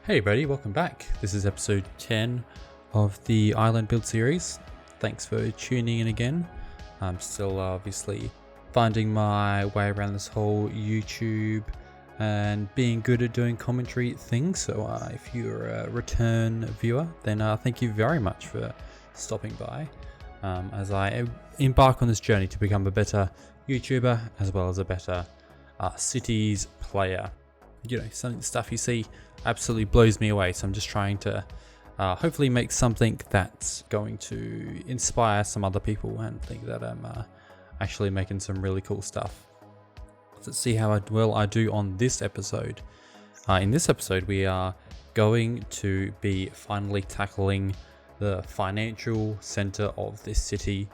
Hey buddy, welcome back. This is episode 10 of the Island Build series. Thanks for tuning in again. I'm still obviously finding my way around this whole YouTube and being good at doing commentary things. So if you're a return viewer, then thank you very much for stopping by as I embark on this journey to become a better YouTuber as well as a better cities player. You know, some of the stuff you see absolutely blows me away, so I'm just trying to hopefully make something that's going to inspire some other people and think that I'm actually making some really cool stuff. Let's see how well I do on this episode. In this episode we are going to be finally tackling the financial center of this city,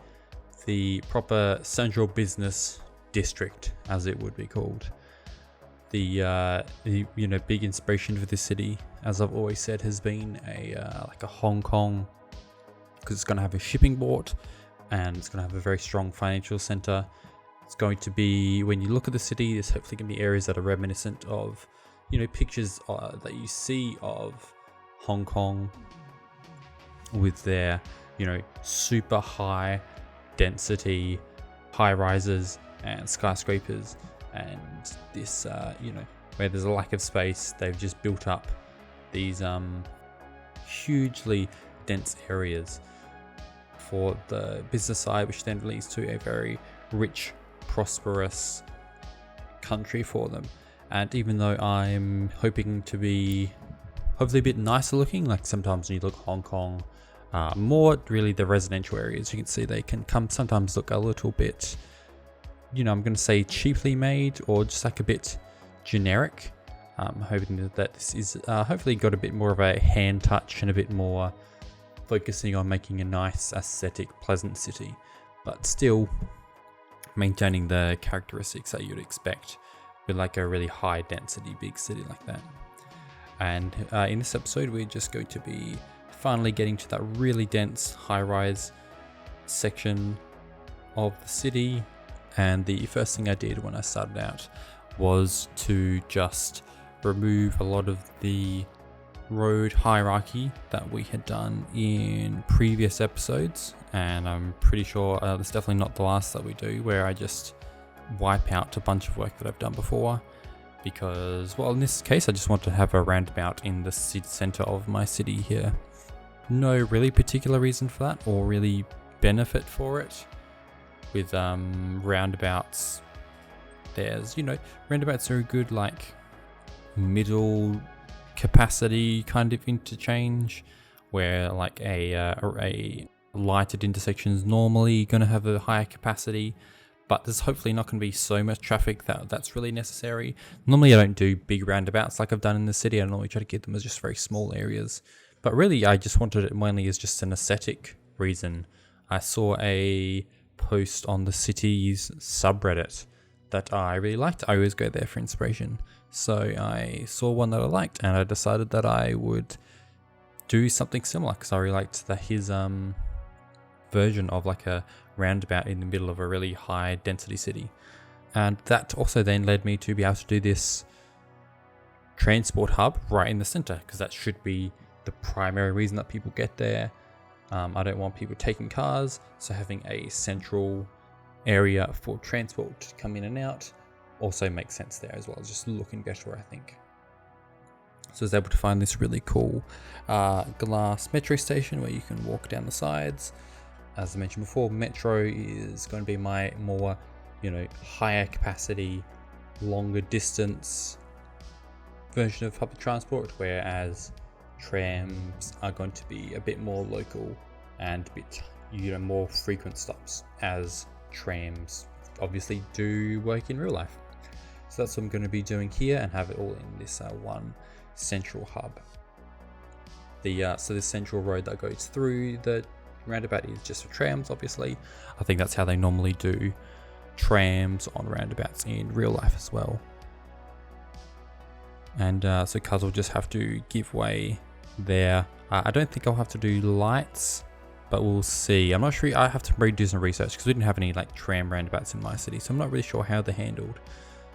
the proper central business district as it would be called. The big inspiration for this city, as I've always said, has been like a Hong Kong, because it's going to have a shipping port and it's going to have a very strong financial center. It's going to be, when you look at the city, there's hopefully going to be areas that are reminiscent of, pictures that you see of Hong Kong with their, super high density high rises and skyscrapers. And this, where there's a lack of space, they've just built up these hugely dense areas for the business side, which then leads to a very rich, prosperous country for them. And even though I'm hoping to be hopefully a bit nicer looking, like sometimes when you look at Hong Kong, more really the residential areas, you can see they can sometimes look a little bit, I'm going to say cheaply made or just like a bit generic. I'm hoping that this is hopefully got a bit more of a hand touch and a bit more focusing on making a nice, aesthetic, pleasant city, but still maintaining the characteristics that you'd expect with like a really high density big city like that. And in this episode we're just going to be finally getting to that really dense high-rise section of the city. And the first thing I did when I started out was to just remove a lot of the road hierarchy that we had done in previous episodes. And I'm pretty sure that's definitely not the last that we do, where I just wipe out a bunch of work that I've done before. Because, well, in this case, I just want to have a roundabout in the center of my city here. No really particular reason for that or really benefit for it. With roundabouts, there's roundabouts are a good like middle capacity kind of interchange, where like a lighted intersection is normally going to have a higher capacity, but there's hopefully not going to be so much traffic that's really necessary. Normally I don't do big roundabouts like I've done in the city. I normally try to keep them as just very small areas, but really I just wanted it mainly as just an aesthetic reason. I saw a post on the city's subreddit that I really liked. I always go there for inspiration, so I saw one that I liked and I decided that I would do something similar, because I really liked his version of like a roundabout in the middle of a really high density city. And that also then led me to be able to do this transport hub right in the center, because that should be the primary reason that people get there. I don't want people taking cars, so having a central area for transport to come in and out also makes sense there as well. It's just looking better, I think. So I was able to find this really cool glass metro station where you can walk down the sides. As I mentioned before, metro is going to be my more, higher capacity, longer distance version of public transport, whereas trams are going to be a bit more local and a bit more frequent stops, as trams obviously do work in real life. So that's what I'm going to be doing here and have it all in this one central hub. So this central road that goes through the roundabout is just for trams, obviously. I think that's how they normally do trams on roundabouts in real life as well. And so cars will just have to give way there. I don't think I'll have to do lights, but we'll see. I'm not sure. I have to do some research because we didn't have any like tram roundabouts in my city, so I'm not really sure how they're handled.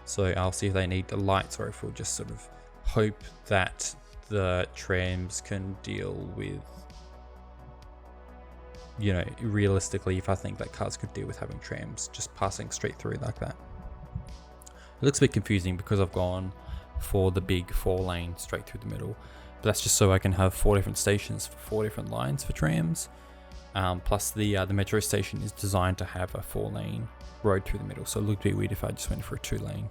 So I'll see if they need the lights or if we'll just sort of hope that the trams can deal with, realistically, if I think that cars could deal with having trams just passing straight through like that. It looks a bit confusing because I've gone for the big 4-lane straight through the middle, but that's just so I can have 4 different stations for 4 different lines for trams. Plus the metro station is designed to have a 4-lane road through the middle, so it looked a bit weird if I just went for a 2-lane.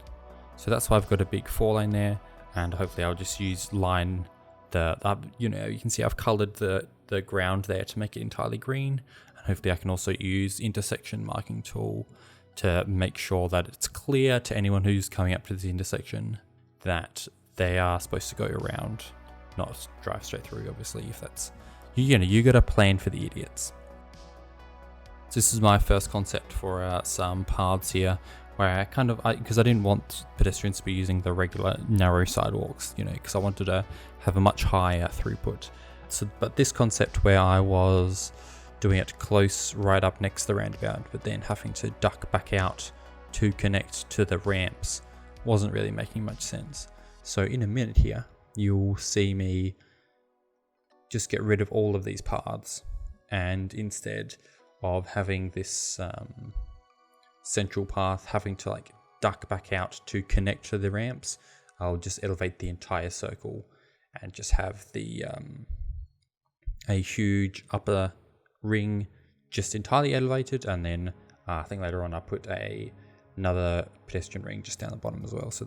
So that's why I've got a big 4-lane there, and hopefully I'll just use you can see I've coloured the ground there to make it entirely green, and hopefully I can also use intersection marking tool to make sure that it's clear to anyone who's coming up to this intersection that they are supposed to go around, not drive straight through. Obviously, if that's you got to plan for the idiots. So this is my first concept for some paths here, where because I didn't want pedestrians to be using the regular narrow sidewalks, because I wanted to have a much higher throughput. So, but this concept where I was doing it close right up next to the roundabout, but then having to duck back out to connect to the ramps wasn't really making much sense. So in a minute here, you'll see me just get rid of all of these paths, and instead of having this central path having to duck back out to connect to the ramps, I'll just elevate the entire circle and just have a huge upper ring just entirely elevated, and then I think later on I'll put another pedestrian ring just down the bottom as well, so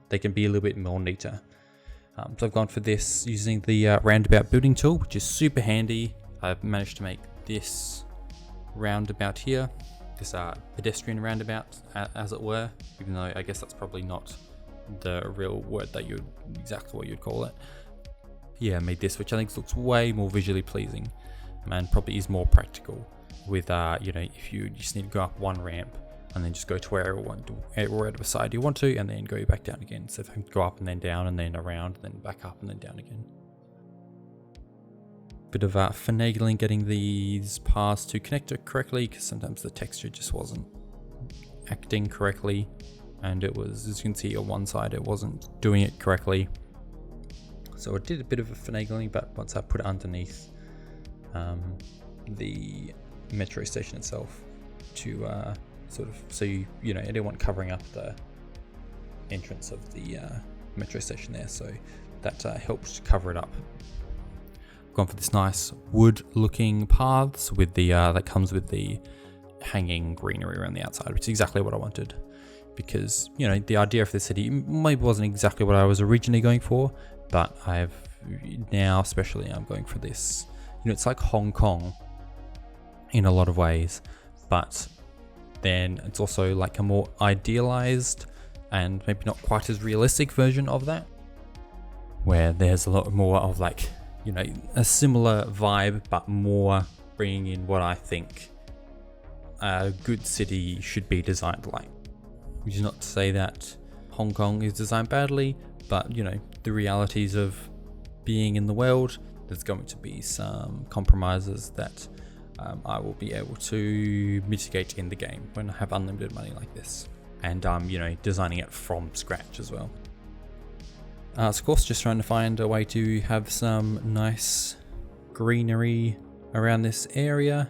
they can be a little bit more neater. So I've gone for this using the roundabout building tool, which is super handy. I've managed to make this roundabout here, this pedestrian roundabout, as it were, even though I guess that's probably not the real word exactly what you'd call it. Yeah, I made this, which I think looks way more visually pleasing and probably is more practical with, if you just need to go up one ramp and then just go to wherever side you want to, and then go back down again. So if I go up and then down and then around, and then back up and then down again. Bit of finagling getting these paths to connect correctly, because sometimes the texture just wasn't acting correctly, and it was, as you can see on one side, it wasn't doing it correctly. So I did a bit of a finagling, but once I put it underneath the metro station itself to so I didn't want covering up the entrance of the metro station there, so that helped cover it up. I've gone for this nice wood looking paths with the that comes with the hanging greenery around the outside, which is exactly what I wanted, because the idea of the city maybe wasn't exactly what I was originally going for, but I'm going for this. It's like Hong Kong in a lot of ways, but then it's also like a more idealized and maybe not quite as realistic version of that, where there's a lot more of a similar vibe, but more bringing in what I think a good city should be designed like. Which is not to say that Hong Kong is designed badly, but the realities of being in the world, there's going to be some compromises that I will be able to mitigate in the game when I have unlimited money like this, and designing it from scratch as well. So of course, just trying to find a way to have some nice greenery around this area.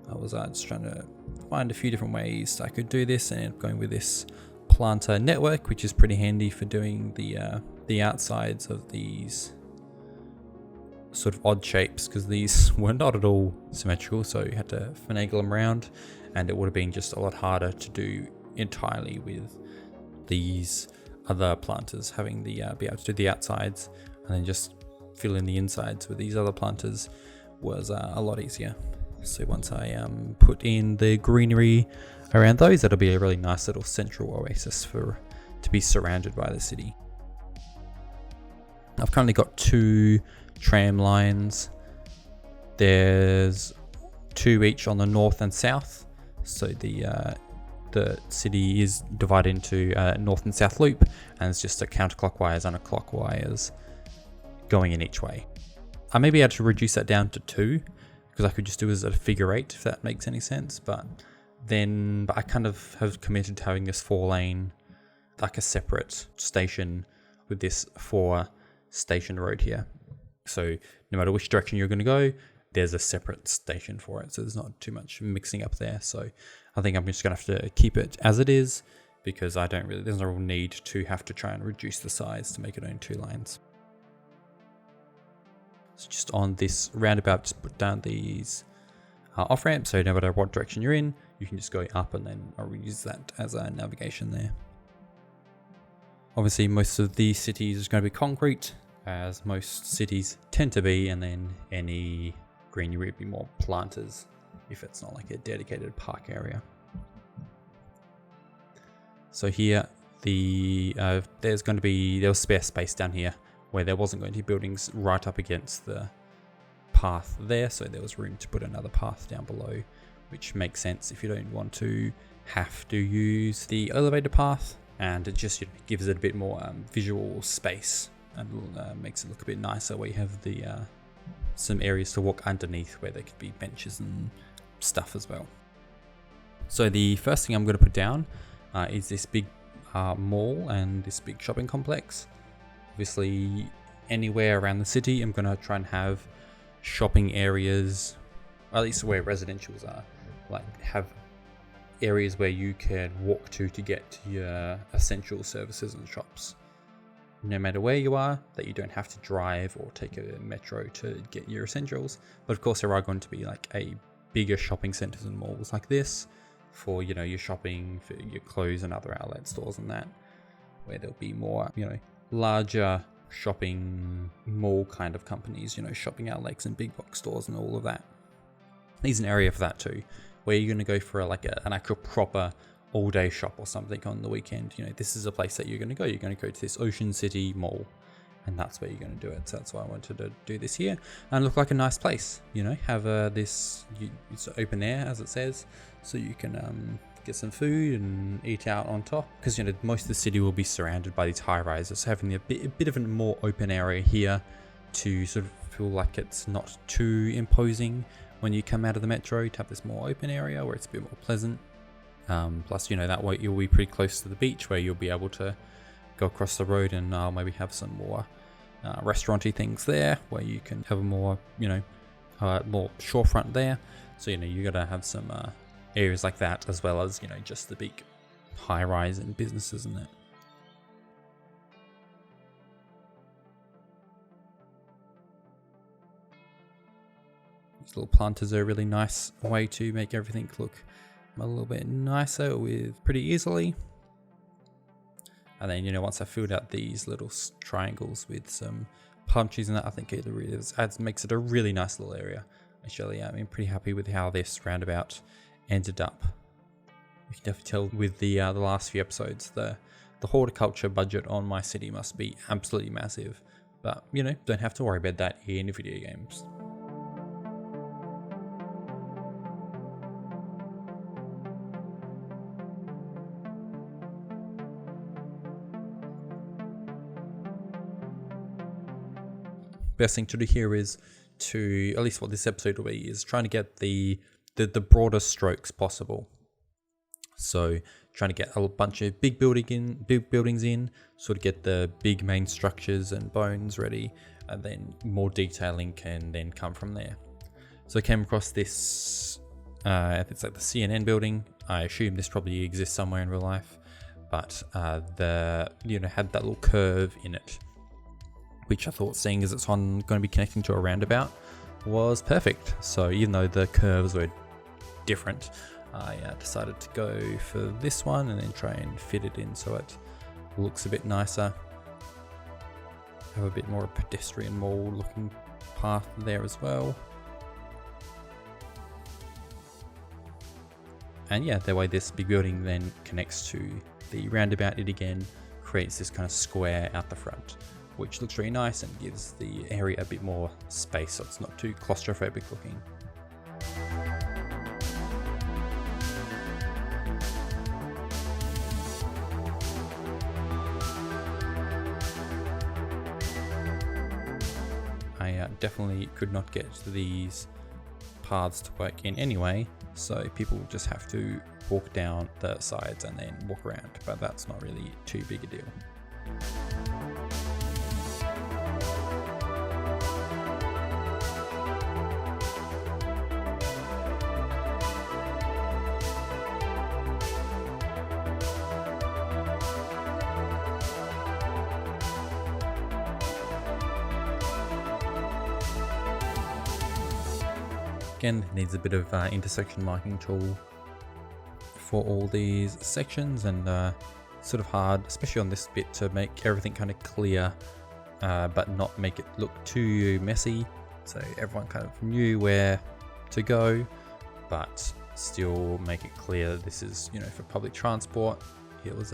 I was just trying to find a few different ways I could do this, and I'm going with this planter network, which is pretty handy for doing the outsides of these sort of odd shapes, because these were not at all symmetrical, so you had to finagle them around, and it would have been just a lot harder to do entirely with these other planters having the be able to do the outsides and then just fill in the insides with these other planters was a lot easier. So once I put in the greenery around those, that'll be a really nice little central oasis to be surrounded by the city. I've currently got 2 tram lines. There's 2 each on the north and south, so the city is divided into north and south loop, and it's just a counterclockwise and a clockwise going in each way. I may be able to reduce that down to 2, because I could just do it as a figure 8, if that makes any sense, but I kind of have committed to having this 4-lane, like a separate station with this 4 station road here. So no matter which direction you're going to go, there's a separate station for it. So there's not too much mixing up there. So I think I'm just going to have to keep it as it is, because there's no real need to have to try and reduce the size to make it own 2 lanes. So just on this roundabout, just put down these off ramps. So no matter what direction you're in, you can just go up, and then I'll use that as a navigation there. Obviously, most of the cities is going to be concrete, as most cities tend to be, and then any greenery would be more planters if it's not like a dedicated park area. So here, there was spare space down here where there wasn't going to be buildings right up against the path there, so there was room to put another path down below, which makes sense if you don't want to have to use the elevator path, and it just gives it a bit more visual space, and makes it look a bit nicer where you have some areas to walk underneath where there could be benches and stuff as well. So the first thing I'm going to put down is this big mall and this big shopping complex. Obviously, anywhere around the city, I'm going to try and have shopping areas, at least where residentials are, like have areas where you can walk to get to your essential services and shops. No matter where you are, that you don't have to drive or take a metro to get your essentials. But of course, there are going to be like bigger shopping centers and malls like this for, your shopping, for your clothes and other outlet stores and that, where there'll be more, larger shopping mall kind of companies, shopping outlets and big box stores and all of that. There's an area for that too, where you're going to go for an actual proper all-day shop or something on the weekend. This is a place that you're going to go. You're going to go to this Ocean City Mall, and that's where you're going to do it. So that's why I wanted to do this here and look like a nice place. Have it's open air, as it says, so you can get some food and eat out on top, because most of the city will be surrounded by these high rises. So having a bit of a more open area here to sort of feel like it's not too imposing when you come out of the metro, to have this more open area where it's a bit more pleasant. Plus, that way you'll be pretty close to the beach, where you'll be able to go across the road and maybe have some more restaurant-y things there, where you can have a more, more shorefront there. So, you got to have some areas like that, as well as, just the big high-rise and businesses and that. These little planters are a really nice way to make everything look a little bit nicer pretty easily. And then, once I filled out these little triangles with some palm trees and that, I think it really makes it a really nice little area. Actually, I'm pretty happy with how this roundabout ended up. You can definitely tell with the last few episodes, the horticulture budget on my city must be absolutely massive. But, don't have to worry about that in video games. Best thing to do here is to, at least what this episode will be, is trying to get the broadest strokes possible. So trying to get a bunch of big buildings in, sort of get the big main structures and bones ready, and then more detailing can then come from there. So I came across this, it's like the CNN building. I assume this probably exists somewhere in real life, but had that little curve in it, which I thought, seeing as it's going to be connecting to a roundabout, was perfect. So even though the curves were different, I decided to go for this one and then try and fit it in so it looks a bit nicer. Have a bit more pedestrian mall looking path there as well. And yeah, that way this big building then connects to the roundabout. It again creates this kind of square out the front, which looks really nice and gives the area a bit more space, so it's not too claustrophobic looking. I definitely could not get these paths to work in anyway, so people just have to walk down the sides and then walk around, but that's not really too big a deal. Again, it needs a bit of intersection marking tool for all these sections, and sort of hard, especially on this bit, to make everything kind of clear, but not make it look too messy, so everyone kind of knew where to go, but still make it clear that this is, you know, for public transport. It was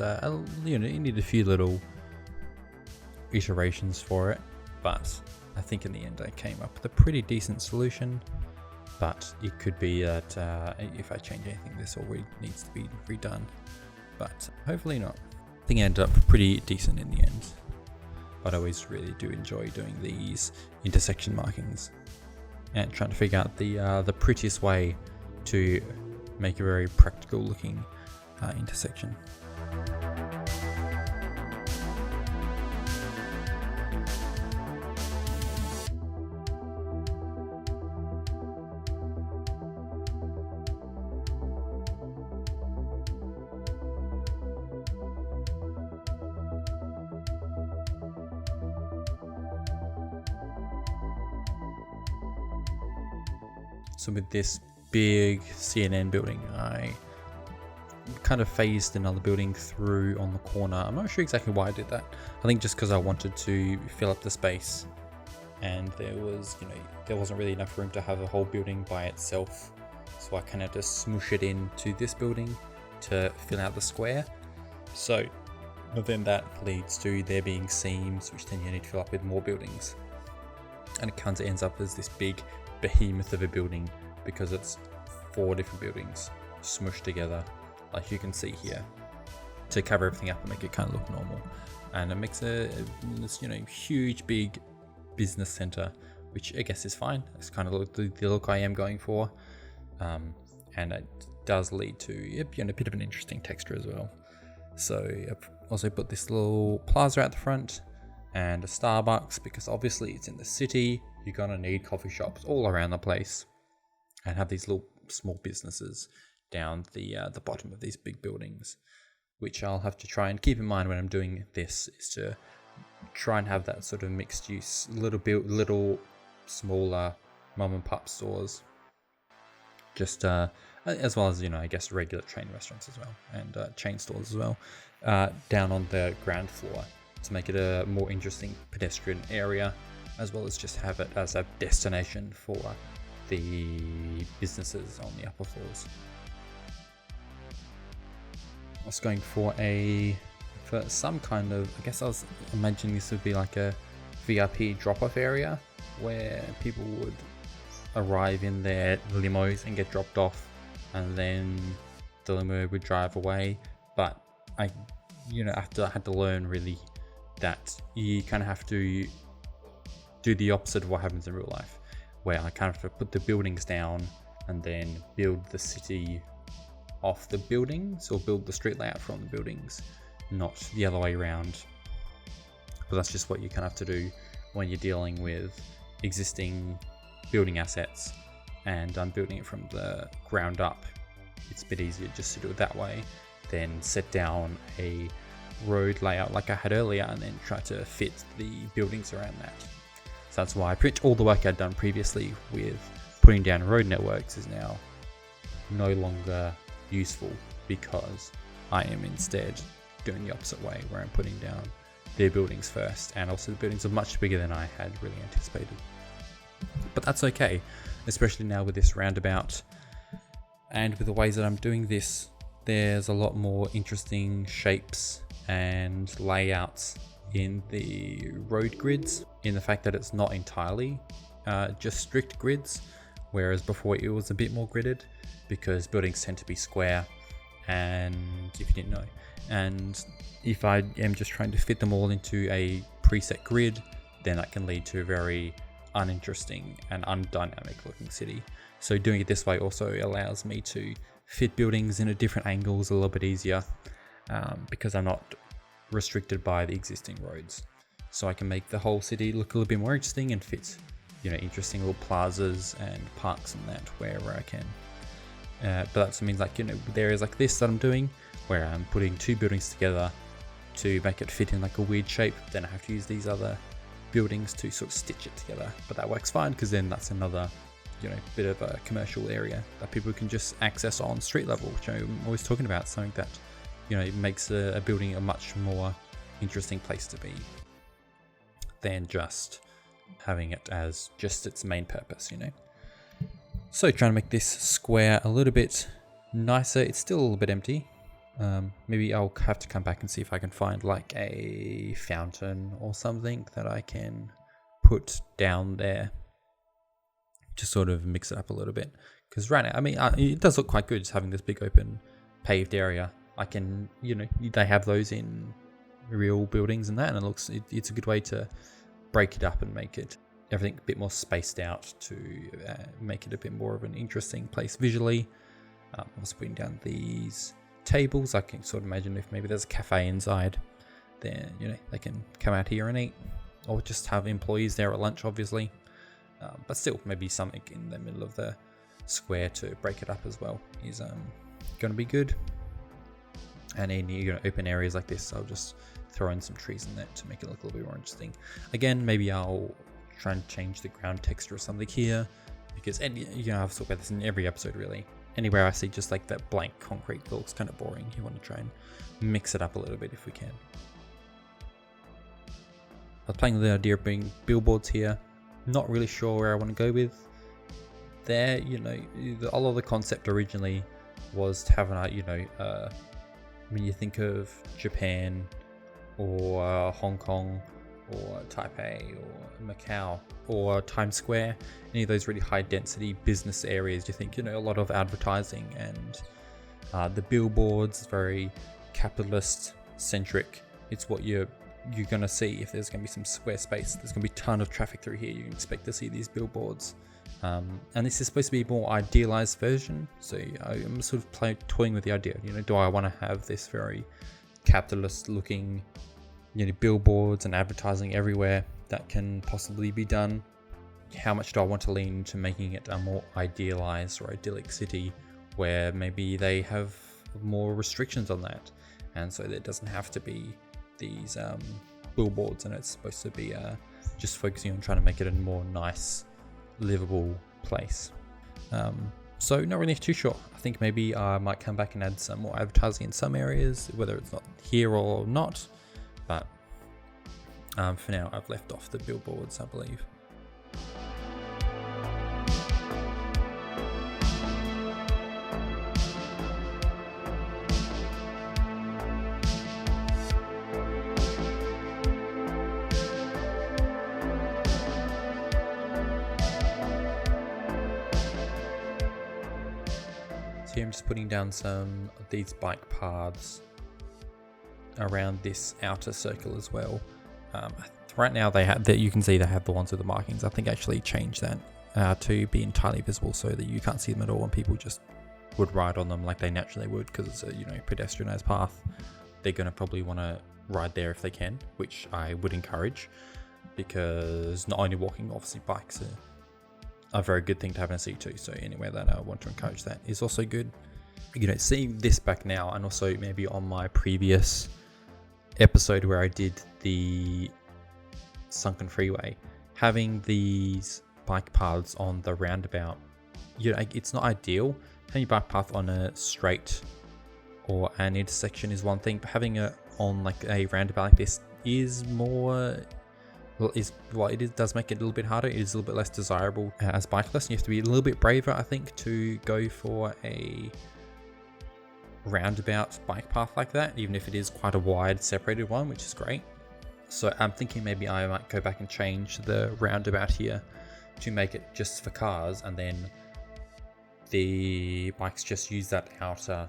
you know, you need a few little iterations for it, but I think in the end I came up with a pretty decent solution. But it could be that if I change anything, this already needs to be redone, but hopefully not. I think it ended up pretty decent in the end, but I always really do enjoy doing these intersection markings and trying to figure out the prettiest way to make a very practical looking intersection. So with this big CNN building, I kind of phased another building through on the corner. I'm not sure exactly why I did that. I think just because I wanted to fill up the space, and there was, you know, there wasn't really enough room to have a whole building by itself. So I kind of just smoosh it into this building to fill out the square. So, but then that leads to there being seams, which then you need to fill up with more buildings. And it kind of ends up as this big behemoth of a building because it's 4 different buildings smushed together, like you can see here, to cover everything up and make it kind of look normal. And it makes this, you know, huge big business center, which I guess is fine. It's kind of the look I am going for, and it does lead to, you know, a bit of an interesting texture as well. So I've also put this little plaza at the front and a Starbucks, because obviously it's in the city. You're gonna need coffee shops all around the place, and have these little small businesses down the bottom of these big buildings, which I'll have to try and keep in mind when I'm doing this, is to try and have that sort of mixed use, little smaller mom and pop stores, just as well as, you know, I guess regular chain restaurants as well, and chain stores as well, down on the ground floor, to make it a more interesting pedestrian area, as well as just have it as a destination for the businesses on the upper floors. I was going for some kind of, I guess I was imagining this would be like a VIP drop-off area where people would arrive in their limos and get dropped off, and then the limo would drive away. But I had to learn really that you kind of have to do the opposite of what happens in real life, where I kind of have to put the buildings down and then build the city off the buildings, or build the street layout from the buildings, not the other way around. But that's just what you kind of have to do when you're dealing with existing building assets, and I'm building it from the ground up. It's a bit easier just to do it that way than set down a road layout like I had earlier and then try to fit the buildings around that. So that's why pretty much all the work I'd done previously with putting down road networks is now no longer useful, because I am instead doing the opposite way, where I'm putting down their buildings first, and also the buildings are much bigger than I had really anticipated. But that's okay, especially now with this roundabout and with the ways that I'm doing this. There's a lot more interesting shapes and layouts in the road grids, in the fact that it's not entirely just strict grids, whereas before it was a bit more gridded, because buildings tend to be square, and if you didn't know, and if I am just trying to fit them all into a preset grid, then that can lead to a very uninteresting and undynamic looking city. So doing it this way also allows me to fit buildings in at different angles a little bit easier, because I'm not restricted by the existing roads. So I can make the whole city look a little bit more interesting and fit, you know, interesting little plazas and parks and that wherever I can. But that means, like, you know, with areas like this that I'm doing, where I'm putting 2 buildings together to make it fit in like a weird shape, then I have to use these other buildings to sort of stitch it together. But that works fine, because then that's another bit of a commercial area that people can just access on street level, which I'm always talking about, something that it makes a building a much more interesting place to be than just having it as just its main purpose. So trying to make this square a little bit nicer. It's still a little bit empty. Maybe I'll have to come back and see if I can find like a fountain or something that I can put down there to sort of mix it up a little bit. Because right now, it does look quite good just having this big open paved area. I can, they have those in real buildings and that, and it's a good way to break it up and make it everything a bit more spaced out to make it a bit more of an interesting place visually. I was putting down these tables. I can sort of imagine if maybe there's a cafe inside, then they can come out here and eat, or just have employees there at lunch, obviously. But still, maybe something in the middle of the square to break it up as well is going to be good. And in open areas like this, I'll just throw in some trees in that to make it look a little bit more interesting. Again, maybe I'll try and change the ground texture or something here, because I've talked about this in every episode really. Anywhere I see just like that blank concrete that looks kind of boring, you want to try and mix it up a little bit if we can. I was playing with the idea of being billboards here. Not really sure where I want to go with there. A lot of the concept originally was to have when you think of Japan or Hong Kong or Taipei or Macau or Times Square, any of those really high density business areas, you think a lot of advertising, and the billboards, very capitalist centric. It's what you're going to see. If there's going to be some square space, there's going to be a ton of traffic through here, you can expect to see these billboards. And this is supposed to be a more idealized version, so I'm sort of toying with the idea. Do I want to have this very capitalist looking billboards and advertising everywhere that can possibly be done? How much do I want to lean into making it a more idealized or idyllic city where maybe they have more restrictions on that, and so there doesn't have to be these billboards, and it's supposed to be just focusing on trying to make it a more nice, livable place. So not really too sure. I think maybe I might come back and add some more advertising in some areas, whether it's not here or not. But for now, I've left off the billboards, I believe. So here I'm just putting down some of these bike paths around this outer circle as well. Right now they have that, you can see they have the ones with the markings. I think I actually changed that to be entirely visible so that you can't see them at all, and people just would ride on them like they naturally would, because it's a pedestrianised path. They're going to probably want to ride there if they can, which I would encourage, because not only walking, obviously bikes are a very good thing to have in a city too. So anyway, that I want to encourage that is also good. Seeing this back now, and also maybe on my previous episode where I did the sunken freeway, having these bike paths on the roundabout, it's not ideal. Having a bike path on a straight or an intersection is one thing, but having it on like a roundabout like this is more, it does make it a little bit harder. It is a little bit less desirable as bicyclists. You have to be a little bit braver, I think, to go for a roundabout bike path like that, even if it is quite a wide separated one, which is great. So I'm thinking maybe I might go back and change the roundabout here to make it just for cars, and then the bikes just use that outer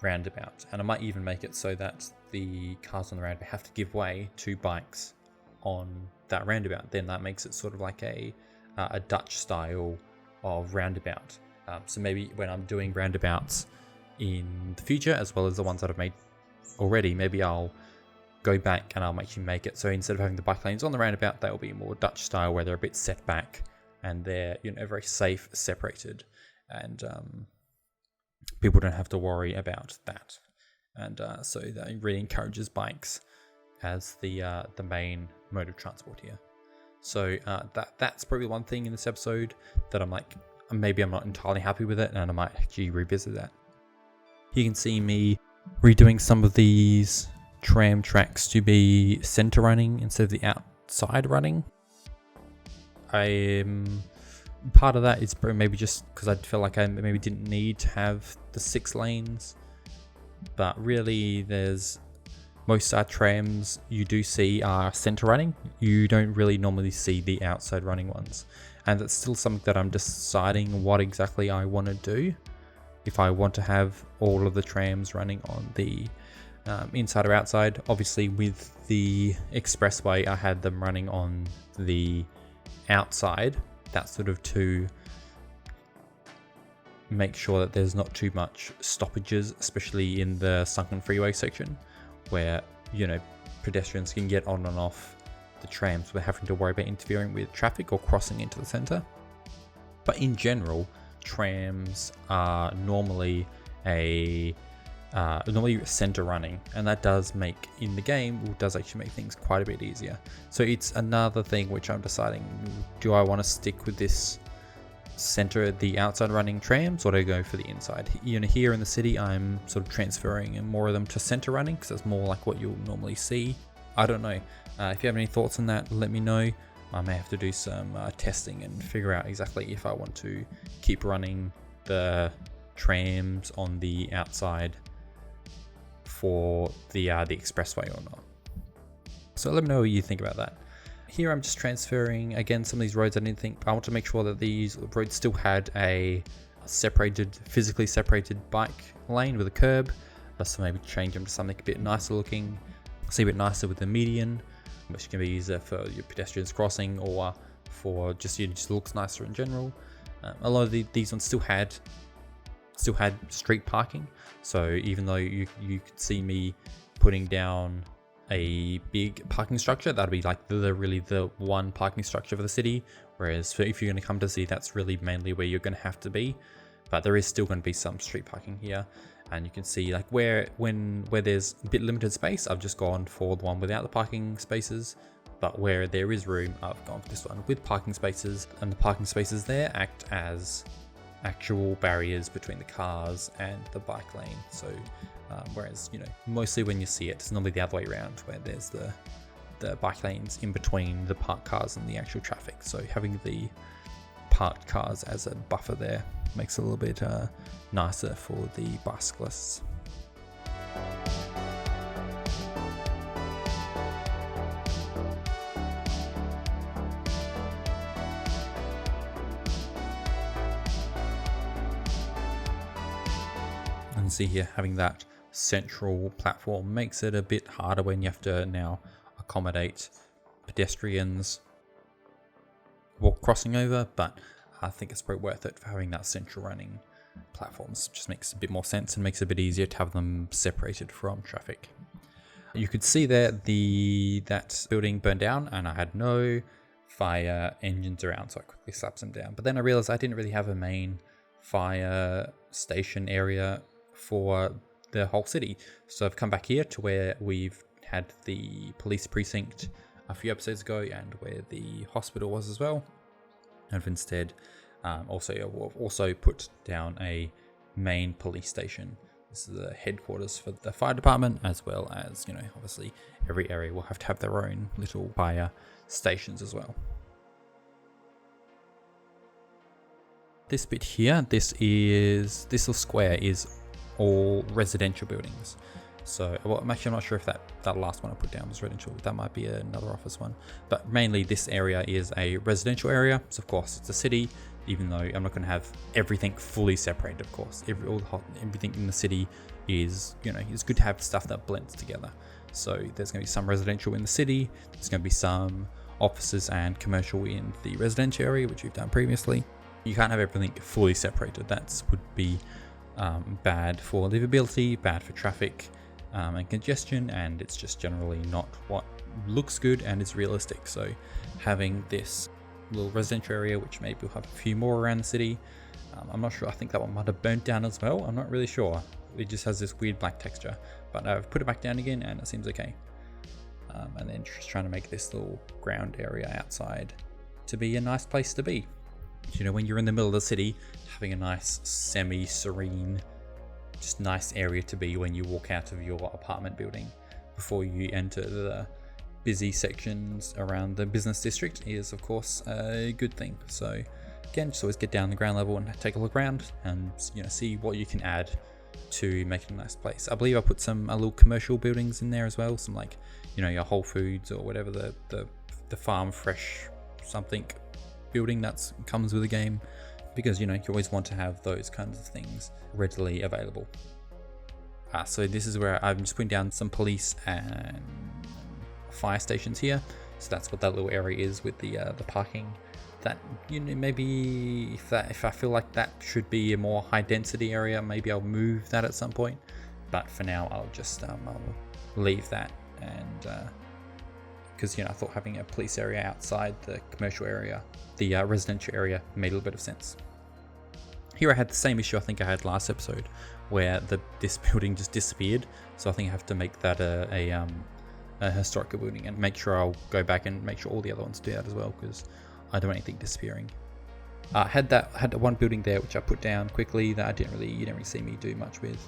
roundabout. And I might even make it so that the cars on the roundabout have to give way to bikes on that roundabout. Then that makes it sort of like a Dutch style of roundabout. So maybe when I'm doing roundabouts in the future, as well as the ones that I've made already, maybe I'll go back and I'll actually make it so instead of having the bike lanes on the roundabout, they'll be more Dutch style, where they're a bit set back and they're very safe, separated, and people don't have to worry about that. And so that really encourages bikes as the main mode of transport here. So that's probably one thing in this episode that I'm like, maybe I'm not entirely happy with it, and I might actually revisit that. You can see me redoing some of these tram tracks to be center running instead of the outside running. Part of that is maybe just because I feel like I maybe didn't need to have the 6 lanes, but really most trams you do see are center running. You don't really normally see the outside running ones, and that's still something that I'm deciding what exactly I want to do. If I want to have all of the trams running on the inside or outside. Obviously with the expressway I had them running on the outside. That's sort of to make sure that there's not too much stoppages, especially in the sunken freeway section where, pedestrians can get on and off the trams without having to worry about interfering with traffic or crossing into the center. But in general, trams are normally center running, and that does actually make things quite a bit easier. So it's another thing which I'm deciding, do I want to stick with this the outside running trams, or do I go for the inside? Here in the city I'm sort of transferring more of them to center running because that's more like what you'll normally see. I don't know. If you have any thoughts on that, let me know. I may have to do some testing and figure out exactly if I want to keep running the trams on the outside for the expressway or not. So let me know what you think about that. Here I'm just transferring again some of these roads. I want to make sure that these roads still had a physically separated bike lane with a curb. So maybe change them to something a bit nicer looking, see a bit nicer with the median, which can be easier for your pedestrians crossing or for just looks nicer in general. A lot of these ones still had street parking, so even though you could see me putting down a big parking structure, that'd be like the one parking structure for the city, whereas if you're going to come to the city, that's really mainly where you're going to have to be. But there is still going to be some street parking here, and you can see like where there's a bit limited space, I've just gone for the one without the parking spaces. But where there is room, I've gone for this one with parking spaces, and the parking spaces there act as actual barriers between the cars and the bike lane. So whereas mostly when you see it, it's normally the other way around, where there's the bike lanes in between the parked cars and the actual traffic. So having the parked cars as a buffer there makes it a little bit nicer for the bicyclists. And see here, having that central platform makes it a bit harder when you have to now accommodate pedestrians crossing over, but I think it's probably worth it for having that central running platforms. Just makes a bit more sense and makes it a bit easier to have them separated from traffic. You could see there that building burned down, and I had no fire engines around, so I quickly slapped them down. But then I realized I didn't really have a main fire station area for the whole city. So I've come back here to where we've had the police precinct a few episodes ago, and where the hospital was as well. And I've instead also put down a main police station. This is the headquarters for the fire department, as well as, obviously every area will have to have their own little fire stations as well. This bit here, this little square is all residential buildings. So, I'm not sure if that last one I put down was residential. That might be another office one. But mainly this area is a residential area. So of course it's a city, even though I'm not going to have everything fully separated, of course. Everything in the city is, it's good to have stuff that blends together. So there's going to be some residential in the city. There's going to be some offices and commercial in the residential area, which we've done previously. You can't have everything fully separated. That would be bad for livability, bad for traffic, and congestion, and it's just generally not what looks good and is realistic. So having this little residential area, which maybe we'll have a few more around the city, I'm not sure, I think that one might have burnt down as well, I'm not really sure. It just has this weird black texture, but I've put it back down again and it seems okay. and then just trying to make this little ground area outside to be a nice place to be. You know, when you're in the middle of the city, having a nice semi-serene, just nice area to be when you walk out of your apartment building before you enter the busy sections around the business district is of course a good thing. So again, just always get down the ground level and take a look around and, you know, see what you can add to make it a nice place. I believe I put some little commercial buildings in there as well, some like, you know, your Whole Foods or whatever, the farm fresh something building that's comes with the game, because, you know, you always want to have those kinds of things readily available. So this is where I'm just putting down some police and fire stations here. So that's what that little area is with the parking. That, you know, maybe if I feel like that should be a more high density area, maybe I'll move that at some point. But for now, I'll just I'll leave that, and because, you know, I thought having a police area outside the commercial area, the residential area, made a little bit of sense. Here I had the same issue I think I had last episode, where this building just disappeared. So I think I have to make that a historical building, and make sure I'll go back and make sure all the other ones do that as well, because I don't want anything disappearing. I had that one building there which I put down quickly that you didn't really see me do much with,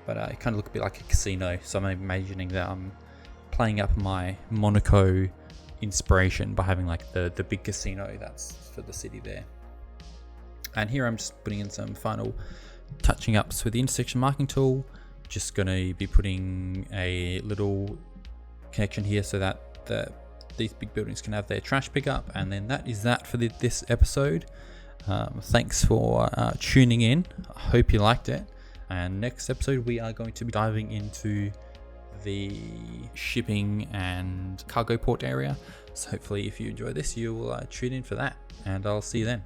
but it kind of looked a bit like a casino. So I'm imagining that I'm playing up my Monaco inspiration by having like the big casino that's for the city there. And here I'm just putting in some final touching ups with the intersection marking tool. Just going to be putting a little connection here so that these big buildings can have their trash pickup. And then that is that for this episode. Thanks for tuning in. I hope you liked it. And next episode we are going to be diving into the shipping and cargo port area. So hopefully if you enjoy this, you will tune in for that, and I'll see you then.